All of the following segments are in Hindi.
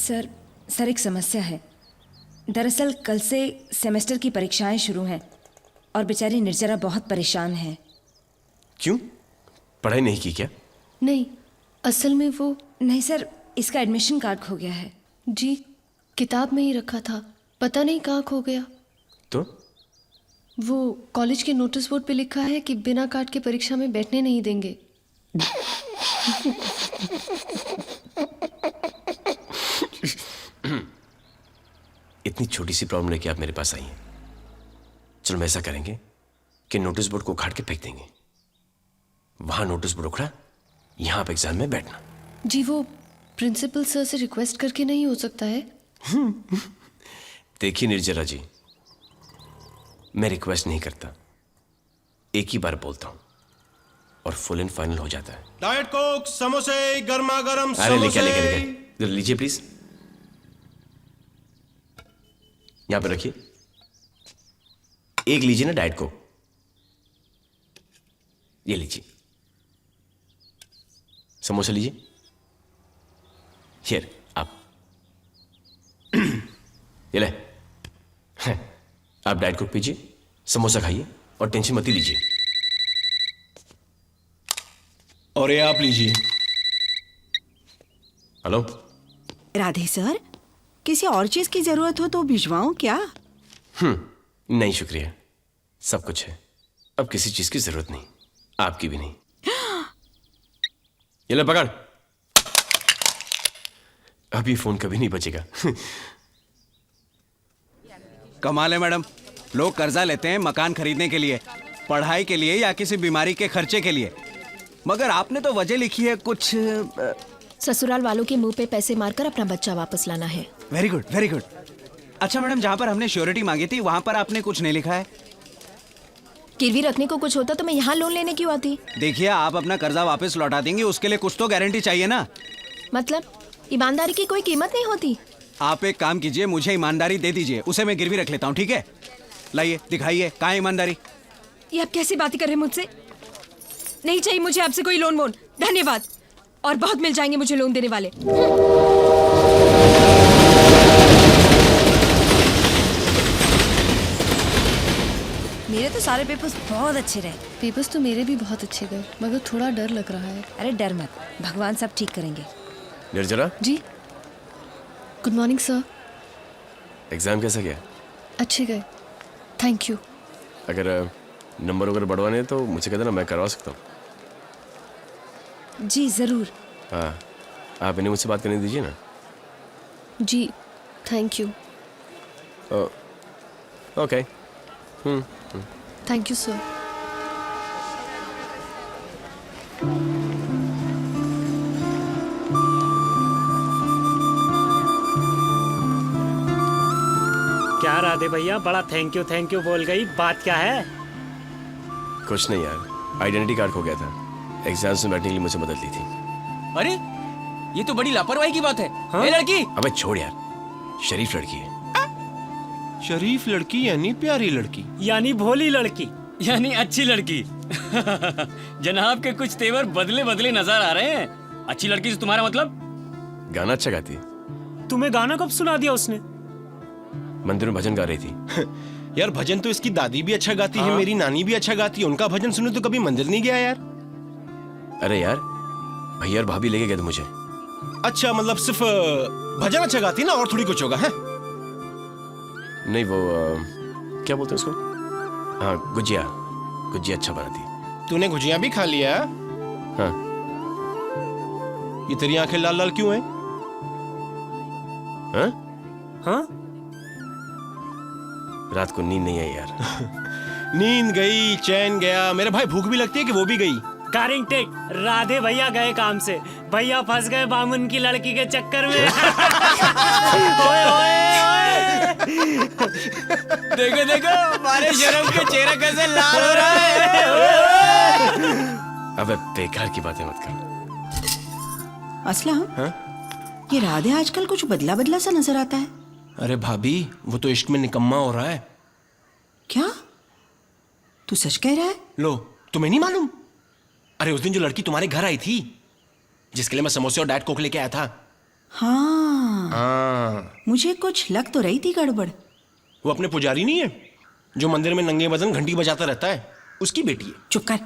सर एक समस्या है। दरअसल कल से सेमेस्टर की परीक्षाएं शुरू हैं और बेचारी निर्जरा बहुत परेशान है। क्यों? पढ़ाई नहीं की क्या? नहीं, असल में वो नहीं सर, इसका एडमिशन कार्ड खो गया है। जी, किताब में ही रखा था, पता नहीं कहाँ खो गया। तो वो कॉलेज के नोटिस बोर्ड पे लिखा है कि बिना कार्ड के परीक्षा में बैठने नहीं देंगे। इतनी छोटी सी प्रॉब्लम लेके आप मेरे पास आई हैं। चलो हम ऐसा करेंगे कि नोटिस बोर्ड को उखाड़ के फेंक देंगे। वहां नोटिस बोर्ड उखड़ा, यहां आप एग्जाम में बैठना। जी, वो प्रिंसिपल सर से रिक्वेस्ट करके नहीं हो सकता है? देखिए निर्जरा जी, मैं रिक्वेस्ट नहीं करता, एक ही बार बोलता हूं और फुल एंड फाइनल हो जाता है। डाइट कोक, समोसे, गर्मा गर्म अरे समोसे। लेके लीजिए प्लीज, यहां पे रखिए। एक लीजिए ना डाइट कोक, ये लीजिए। समोसा लीजिए, हियर आप ये ले। आप डाइट कोक पीजिए, समोसा खाइए और टेंशन मत ही लीजिए। और ये आप लीजिए। हेलो राधे सर, किसी और चीज की जरूरत हो तो भिजवाऊं क्या? नहीं शुक्रिया, सब कुछ है। अब किसी चीज की जरूरत नहीं, आपकी भी नहीं। ये ले पकड़, अब ये फोन कभी नहीं बचेगा। कमाल है मैडम, लोग कर्जा लेते हैं मकान खरीदने के लिए, पढ़ाई के लिए या किसी बीमारी के खर्चे के लिए, मगर आपने तो वजह लिखी है कुछ। ससुराल वालों के मुंह पे पैसे मारकर अपना बच्चा वापस लाना है। Very good very good. अच्छा मैडम, जहाँ पर हमने श्योरिटी मांगी थी वहाँ पर आपने कुछ नहीं लिखा है। गिरवी रखने को कुछ होता तो मैं यहाँ लोन लेने क्यों आती? देखिए, आप अपना कर्जा वापस लौटा देंगे, उसके लिए कुछ तो गारंटी चाहिए ना। मतलब ईमानदारी की कोई कीमत नहीं होती? आप एक काम कीजिए, मुझे ईमानदारी दे दीजिए, उसे मैं गिरवी रख लेता हूँ, ठीक है? लाइए दिखाइए, कहाँ है ईमानदारी? ये आप कैसी बातें कर रहे हैं मुझसे? नहीं चाहिए मुझे आपसे कोई लोन वोन, धन्यवाद। और बहुत मिल जाएंगे मुझे लोन देने वाले। मेरे तो सारे पेपर्स बहुत अच्छे रहे। पेपर्स तो मेरे भी बहुत अच्छे गए, मगर थोड़ा डर लग रहा है। अरे डर मत, भगवान सब ठीक करेंगे। निर्जरा, जी, गुड मॉर्निंग सर। एग्जाम कैसा गया? अच्छे गए, थैंक यू। अगर नंबर वगैरह बढ़वाने हैं तो मुझे कहते ना, मैं करवा सकता हूँ। जी जरूर। हाँ, आप इन्हें मुझसे बात करने दीजिए ना। जी, thank you. Okay. Thank you sir. क्या राधे भैया, बड़ा थैंक यू बोल गई, बात क्या है? कुछ नहीं यार, आइडेंटिटी कार्ड खो गया था, एग्जाम्स में बैठने के लिए मुझे मदद ली थी। अरे ये तो बड़ी लापरवाही की बात है। हाँ? ए लड़की, अबे छोड़ यार, शरीफ लड़की है। शरीफ लड़की यानी प्यारी लड़की, यानी भोली लड़की, यानी अच्छी लड़की। जनाब के कुछ तेवर बदले बदले नजर आ रहे हैं। अच्छी लड़की से तुम्हारा मतलब? गाना अच्छा गाती है। तुम्हें गाना कब सुना दिया उसने? मंदिर में भजन गा रही थी। यार भजन तो इसकी दादी भी अच्छा गाती है, हाँ? मेरी नानी भी अच्छा गाती है, उनका भजन सुने तो कभी मंदिर नहीं गया यार। अरे यार, भैया और भाभी लेके गए थे मुझे। अच्छा, मतलब सिर्फ भजन अच्छा गाती है ना, और थोड़ी कुछ होगा है? नहीं वो क्या बोलते हैं उसको? हाँ, गुजिया अच्छा बनाती। तूने गुजिया भी खा लिया? हाँ। ये तेरी आंखें लाल लाल क्यों हैं? हाँ? हाँ? रात को नींद नहीं आई यार। नींद गई, चैन गया, मेरे भाई भूख भी लगती है कि वो भी गई। कारिंग टेक, राधे भैया गए काम से, भैया फंस गए बामुन की लड़की के चक्कर में। ओए ओए ओए। देखो देखो, हमारे शर्म के चेहरा कैसे लाल हो रहा है। अबे बेकार की बातें मत करो। असलम, हाँ? ये राधे आजकल कुछ बदला बदला सा नजर आता है। अरे भाभी, वो तो इश्क में निकम्मा हो रहा है। क्या तू सच कह रहा है? लो, तुम्हें नहीं मालूम? अरे उस दिन जो लड़की तुम्हारे घर आई थी, जिसके लिए मैं समोसे और डाइट कोक लेके आया था। हाँ, मुझे कुछ लग तो रही थी गड़बड़। वो अपने पुजारी नहीं है जो मंदिर में नंगे बदन घंटी बजाता रहता है, उसकी बेटी है। चुप कर,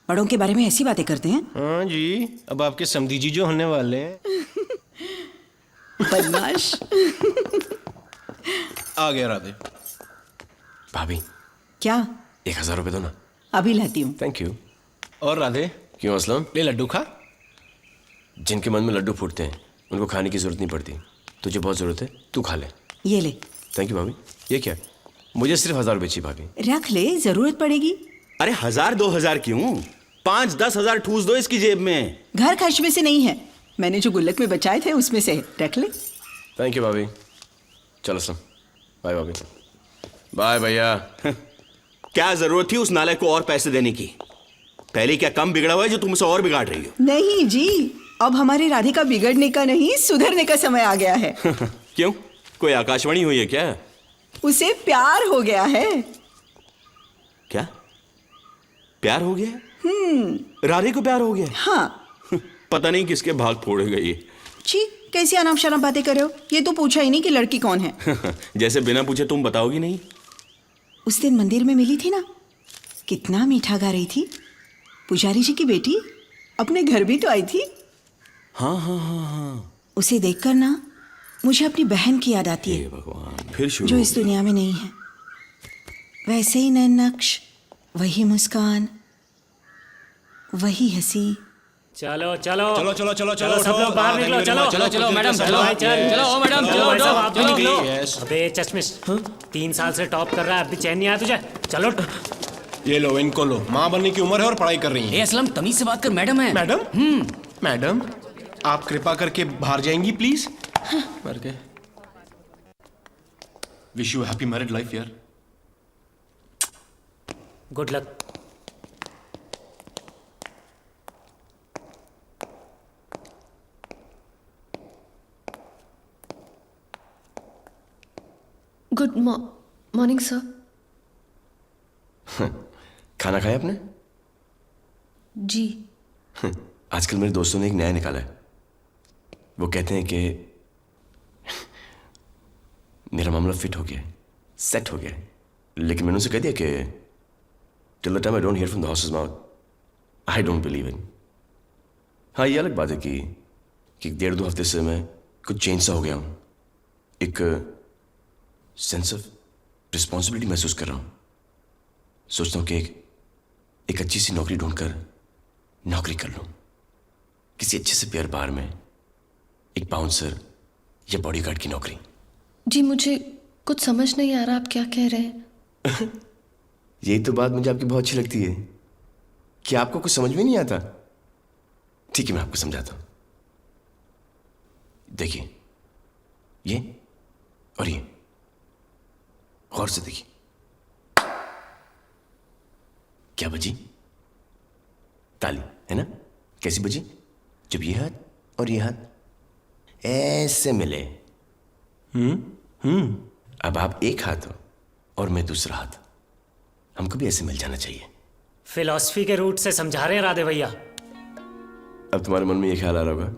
बड़ों के बारे में ऐसी बातें करते हैं। हाँ जी, अब आपके समधी जी जो होने वाले हैं। बदमाश। आ गया राधे। भाभी क्या? 1000 रुपये दो ना। अभी लाती हूँ। Thank you. और राधे, क्यों असलम? ले लड्डू खा। जिनके मन में लड्डू फूटते हैं उनको खाने की जरूरत नहीं पड़ती। तुझे बहुत जरूरत है, तू खा ले। ये ले। थैंक यू भाभी। ये क्या? मुझे सिर्फ 1000 रुपये चाहिए भाभी। रख ले, जरूरत पड़ेगी। अरे 1000-2000 क्यों, 5-10 हजार ठूस दो इसकी जेब में। घर खर्च में से नहीं है, मैंने जो गुल्लक में बचाए थे उसमें से रख ले। थैंक यू भाभी। चलो असलम, बाय भाभी। बाय भैया। क्या जरूरत थी उस नालायक को और पैसे देने की? पहले क्या कम बिगड़ा हुआ है जो तुम उसे और बिगाड़ रही हो? नहीं जी, अब हमारे राधे का बिगड़ने का नहीं सुधरने का समय आ गया है। क्यों, कोई आकाशवाणी हुई है क्या? उसे प्यार हो गया है। क्या प्यार हो गया? राधे को प्यार हो गया? हाँ। पता नहीं किसके भाग फोड़े गई। छी, कैसी अनाप शनाप बातें कर रहे हो? ये तो पूछा ही नहीं कि लड़की कौन है। जैसे बिना पूछे तुम बताओगी नहीं। उस दिन मंदिर में मिली थी ना, कितना मीठा गा रही थी। पुजारी जी की बेटी अपने घर भी तो आई थी। हाँ हाँ हाँ हाँ। उसे देखकर ना मुझे अपनी बहन की याद आती है, भगवान, फिर शुरू जो हो इस गया। दुनिया में नहीं है। वैसे ही नैन नक्श, वही मुस्कान, वही हंसी। चलो चलो चलो चलो चलो चलो चलो, सब लोग बाहर निकलो। चलो चलो चलो मैडम, चलो चलो भाई, चल। चलो ओ मैडम, चलो भाई साहब, उठो, आप भी चलो। निकलो। Yes. अबे चश्मिश, 3 साल से टॉप कर रहा है, अब भी चैन नहीं आया तुझे? चलो। ये लो, इनको लो। माँ बनने की उम्र है और पढ़ाई कर रही ए है। असलम, तमीज से बात कर, मैडम है। मैडम, मैडम आप कृपा करके बाहर जाएंगी प्लीज। मर गए। Wish you happy married life यार। Good luck. Good morning sir. खाना खाया आपने? जी। आजकल मेरे दोस्तों ने एक नया निकाला है। वो कहते हैं कि मेरा मामला फिट हो गया है, सेट हो गया है। लेकिन मैंने उनसे कह दिया कि till the time I don't hear from the horses mouth I don't believe in. हाँ, ये अलग बात है कि 1.5-2 हफ्ते से मैं कुछ चेंज सा हो गया हूँ। एक सेंस ऑफ रिस्पॉन्सिबिलिटी महसूस कर रहा हूँ। सोचता हूँ कि एक अच्छी सी नौकरी ढूंढकर नौकरी कर लूँ, किसी अच्छे से प्यार बार में, एक बाउंसर या बॉडीगार्ड की नौकरी। जी, मुझे कुछ समझ नहीं आ रहा आप क्या कह रहे हैं। यही तो बात मुझे आपकी बहुत अच्छी लगती है कि आपको कुछ समझ में नहीं आता। ठीक है, मैं आपको समझाता हूँ। देखिए, ये और ये, गौर से देखिए। क्या बजी? ताली, है ना? कैसी बजी? जब ये हाथ और ये हाथ ऐसे मिले। अब आप एक हाथ हो और मैं दूसरा हाथ, हमको भी ऐसे मिल जाना चाहिए। फिलॉसफी के रूट से समझा रहे हैं राधे भैया। अब तुम्हारे मन में ये ख्याल आ रहा होगा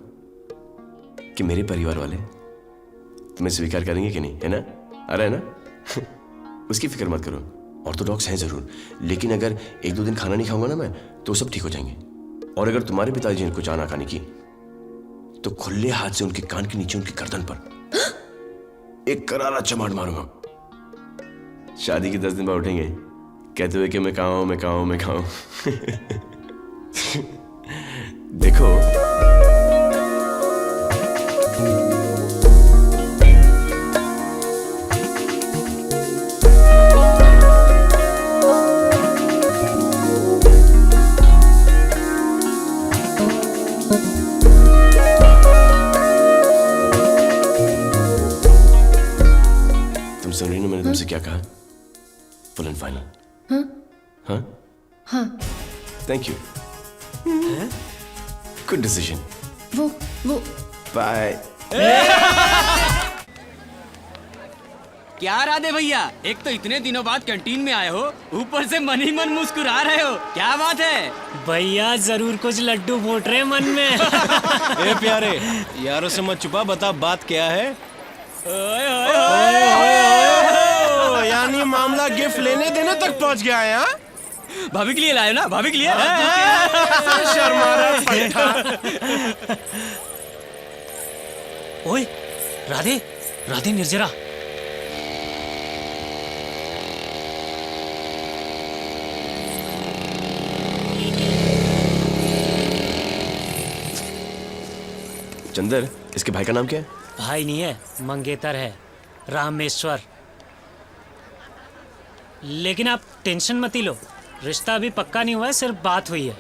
कि मेरे परिवार वाले तुम्हें स्वीकार करेंगे कि नहीं, है ना? आ रहा है ना? उसकी फिक्र मत करो। ऑर्थोडॉक्स हैं जरूर, लेकिन अगर 1-2 दिन खाना नहीं खाऊंगा ना मैं, तो सब ठीक हो जाएंगे। और अगर तुम्हारे पिताजी ने कुछ आना खाने की, तो खुले हाथ से उनके कान के नीचे उनकी गर्दन पर एक करारा चमाट मारूंगा। शादी के 10 दिन बाद उठेंगे कहते हुए कि मैं कहाँ हूं, मैं कहाँ हूं, मैं कहाँ हूं। देखो, तुम सुन रही ना मैंने तुमसे क्या कहा? Full and final. हाँ हाँ। Thank you. Good decision. वो बाय। क्या राधे भैया, एक तो इतने दिनों बाद कैंटीन में आए हो, ऊपर से मन ही मन मुस्कुरा रहे हो, क्या बात है? भैया जरूर कुछ लड्डू फूट रहे मन में। ए प्यारे, यारों से मत छुपा, बता बात क्या है? यानी मामला गिफ्ट लेने देने तक पहुंच गया है, हाँ? भाभी के लिए लाए ना, भाभी के लिए। शर्मा रहा पलटा। ओए राधे, राधे निर्जरा। चंदर, इसके भाई का नाम क्या है? भाई नहीं है, मंगेतर है, रामेश्वर। लेकिन आप टेंशन मत ही लो, रिश्ता अभी पक्का नहीं हुआ है, सिर्फ बात हुई है।